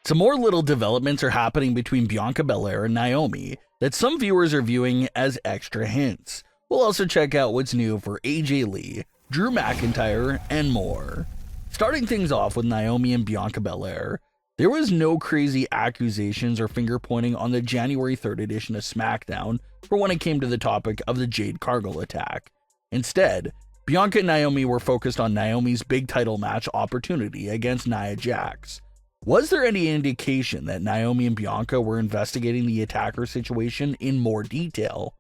Some more little developments are happening between Bianca Belair and Naomi that some viewers are viewing as extra hints. We'll also check out what's new for AJ Lee, Drew McIntyre, and more. Starting things off with Naomi and Bianca Belair, there was no crazy accusations or finger pointing on the January 3rd edition of SmackDown for when it came to the topic of the Jade Cargill attack. Instead, Bianca and Naomi were focused on Naomi's big title match opportunity against Nia Jax. Was there any indication that Naomi and Bianca were investigating the attacker situation in more detail?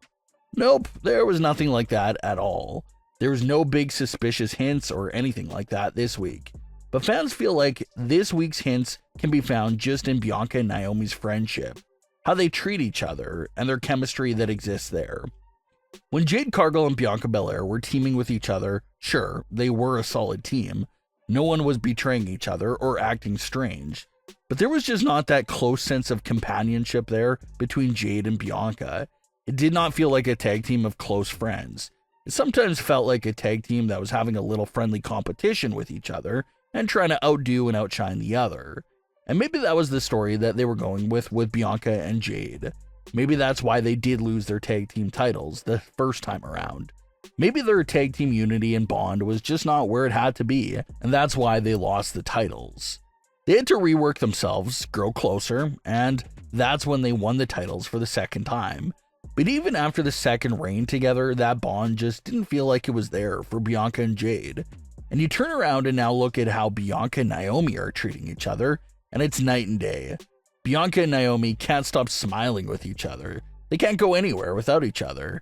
Nope, there was nothing like that at all. There was no big suspicious hints or anything like that this week. But fans feel like this week's hints can be found just in Bianca and Naomi's friendship, how they treat each other, and their chemistry that exists there. When Jade Cargill and Bianca Belair were teaming with each other, sure, they were a solid team. No one was betraying each other or acting strange, but there was just not that close sense of companionship there between Jade and Bianca. It did not feel like a tag team of close friends. It sometimes felt like a tag team that was having a little friendly competition with each other and trying to outdo and outshine the other. And maybe that was the story that they were going with Bianca and Jade. Maybe that's why they did lose their tag team titles the first time around. Maybe their tag team unity and bond was just not where it had to be, and that's why they lost the titles. They had to rework themselves, grow closer, and that's when they won the titles for the second time. But even after the second reign together, that bond just didn't feel like it was there for Bianca and Jade. And you turn around and now look at how Bianca and Naomi are treating each other, and it's night and day. Bianca and Naomi can't stop smiling with each other. They can't go anywhere without each other.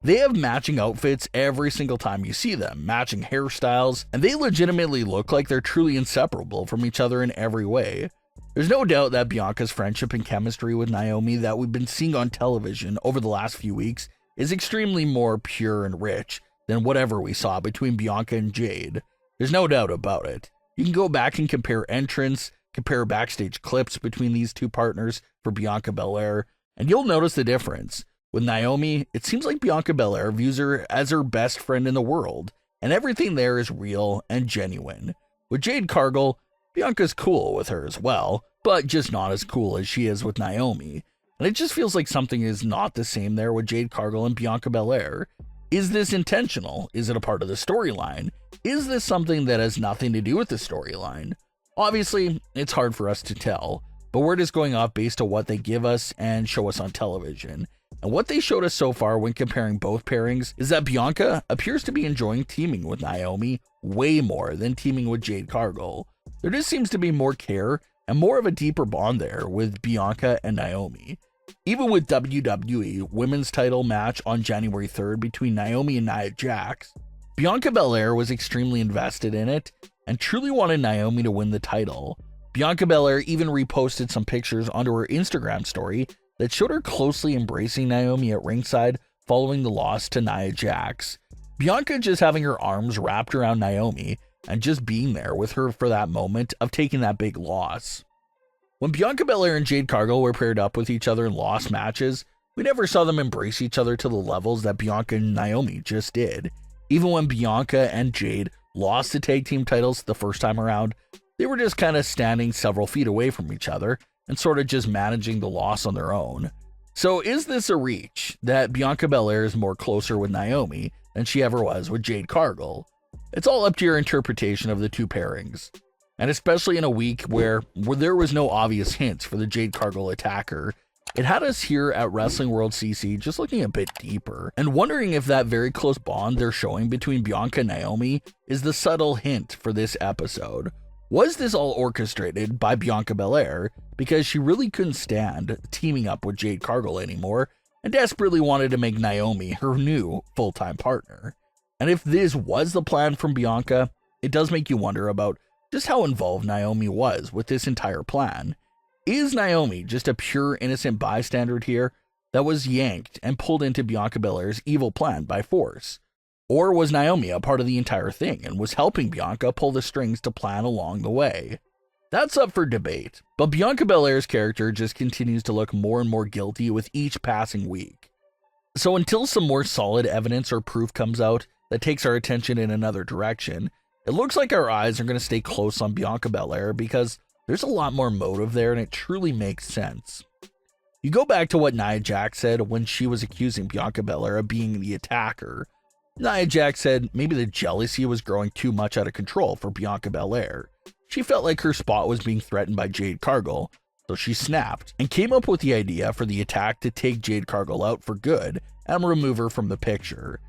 They have matching outfits every single time you see them, matching hairstyles, and they legitimately look like they're truly inseparable from each other in every way. There's no doubt that Bianca's friendship and chemistry with Naomi that we've been seeing on television over the last few weeks is extremely more pure and rich than whatever we saw between Bianca and Jade. There's no doubt about it. You can go back and compare entrants, compare backstage clips between these two partners for Bianca Belair, and you'll notice the difference. With Naomi, it seems like Bianca Belair views her as her best friend in the world, and everything there is real and genuine. With Jade Cargill, Bianca's cool with her as well, but just not as cool as she is with Naomi. And it just feels like something is not the same there with Jade Cargill and Bianca Belair. Is this intentional? Is it a part of the storyline? Is this something that has nothing to do with the storyline? Obviously, it's hard for us to tell, but we're just going off based on what they give us and show us on television. And what they showed us so far when comparing both pairings is that Bianca appears to be enjoying teaming with Naomi way more than teaming with Jade Cargill. There just seems to be more care and more of a deeper bond there with Bianca and Naomi. Even with WWE Women's title match on January 3rd between Naomi and Nia Jax, Bianca Belair was extremely invested in it and truly wanted Naomi to win the title. Bianca Belair even reposted some pictures onto her Instagram story that showed her closely embracing Naomi at ringside following the loss to Nia Jax. Bianca just having her arms wrapped around Naomi and just being there with her for that moment of taking that big loss. When Bianca Belair and Jade Cargill were paired up with each other in lost matches, we never saw them embrace each other to the levels that Bianca and Naomi just did. Even when Bianca and Jade lost the tag team titles the first time around, they were just kind of standing several feet away from each other and sort of just managing the loss on their own. So is this a reach that Bianca Belair is more closer with Naomi than she ever was with Jade Cargill? It's all up to your interpretation of the two pairings. And especially in a week where there was no obvious hints for the Jade Cargill attacker, it had us here at WrestlingWorldCC just looking a bit deeper and wondering if that very close bond they're showing between Bianca and Naomi is the subtle hint for this episode. Was this all orchestrated by Bianca Belair because she really couldn't stand teaming up with Jade Cargill anymore and desperately wanted to make Naomi her new full-time partner? And if this was the plan from Bianca, it does make you wonder about just how involved Naomi was with this entire plan. Is Naomi just a pure innocent bystander here that was yanked and pulled into Bianca Belair's evil plan by force? Or was Naomi a part of the entire thing and was helping Bianca pull the strings to plan along the way? That's up for debate, but Bianca Belair's character just continues to look more and more guilty with each passing week. So until some more solid evidence or proof comes out that takes our attention in another direction, it looks like our eyes are going to stay close on Bianca Belair because there's a lot more motive there and it truly makes sense. You go back to what Nia Jax said when she was accusing Bianca Belair of being the attacker. Nia Jax said maybe the jealousy was growing too much out of control for Bianca Belair. She felt like her spot was being threatened by Jade Cargill, so she snapped and came up with the idea for the attack to take Jade Cargill out for good and remove her from the picture.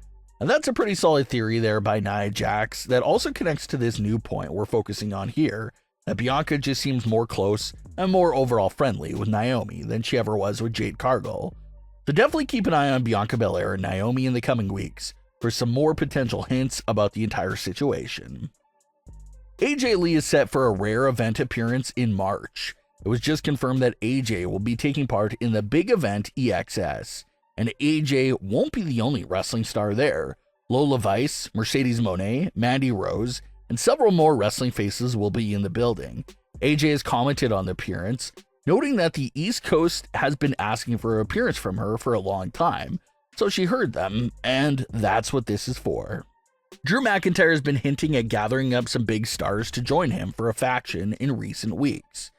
And that's a pretty solid theory there by Nia Jax that also connects to this new point we're focusing on here, that Bianca just seems more close and more overall friendly with Naomi than she ever was with Jade Cargill. So definitely keep an eye on Bianca Belair and Naomi in the coming weeks for some more potential hints about the entire situation. AJ Lee is set for a rare event appearance in March. It was just confirmed that AJ will be taking part in the big event EXS, and AJ won't be the only wrestling star there. Lola Vice, Mercedes Moné, Mandy Rose, and several more wrestling faces will be in the building. AJ has commented on the appearance, noting that the East Coast has been asking for an appearance from her for a long time, so she heard them, and that's what this is for. Drew McIntyre has been hinting at gathering up some big stars to join him for a faction in recent weeks,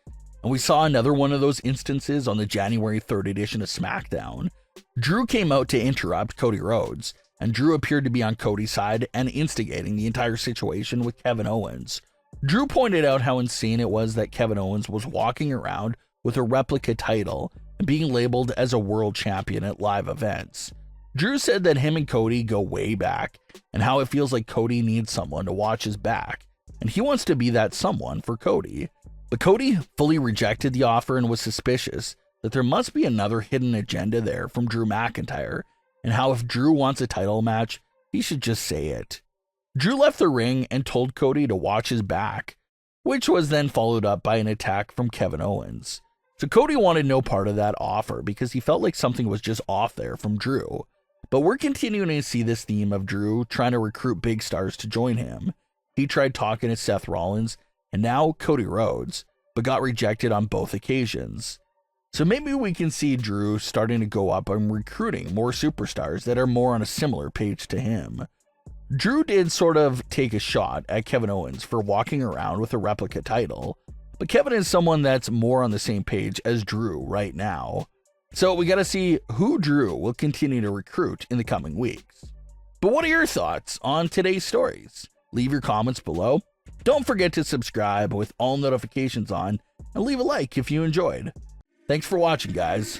and we saw another one of those instances on the January 3rd edition of SmackDown. Drew came out to interrupt Cody Rhodes, and Drew appeared to be on Cody's side and instigating the entire situation with Kevin Owens. Drew pointed out how insane it was that Kevin Owens was walking around with a replica title and being labeled as a world champion at live events. Drew said that him and Cody go way back, and how it feels like Cody needs someone to watch his back, and he wants to be that someone for Cody. But Cody fully rejected the offer and was suspicious that there must be another hidden agenda there from Drew McIntyre, and how if Drew wants a title match, he should just say it. Drew left the ring and told Cody to watch his back, which was then followed up by an attack from Kevin Owens. So Cody wanted no part of that offer because he felt like something was just off there from Drew. But we're continuing to see this theme of Drew trying to recruit big stars to join him. He tried talking to Seth Rollins and now Cody Rhodes, but got rejected on both occasions. So maybe we can see Drew starting to go up and recruiting more superstars that are more on a similar page to him. Drew did sort of take a shot at Kevin Owens for walking around with a replica title, but Kevin is someone that's more on the same page as Drew right now. So we got to see who Drew will continue to recruit in the coming weeks. But what are your thoughts on today's stories? Leave your comments below. Don't forget to subscribe with all notifications on and leave a like if you enjoyed. Thanks for watching, guys.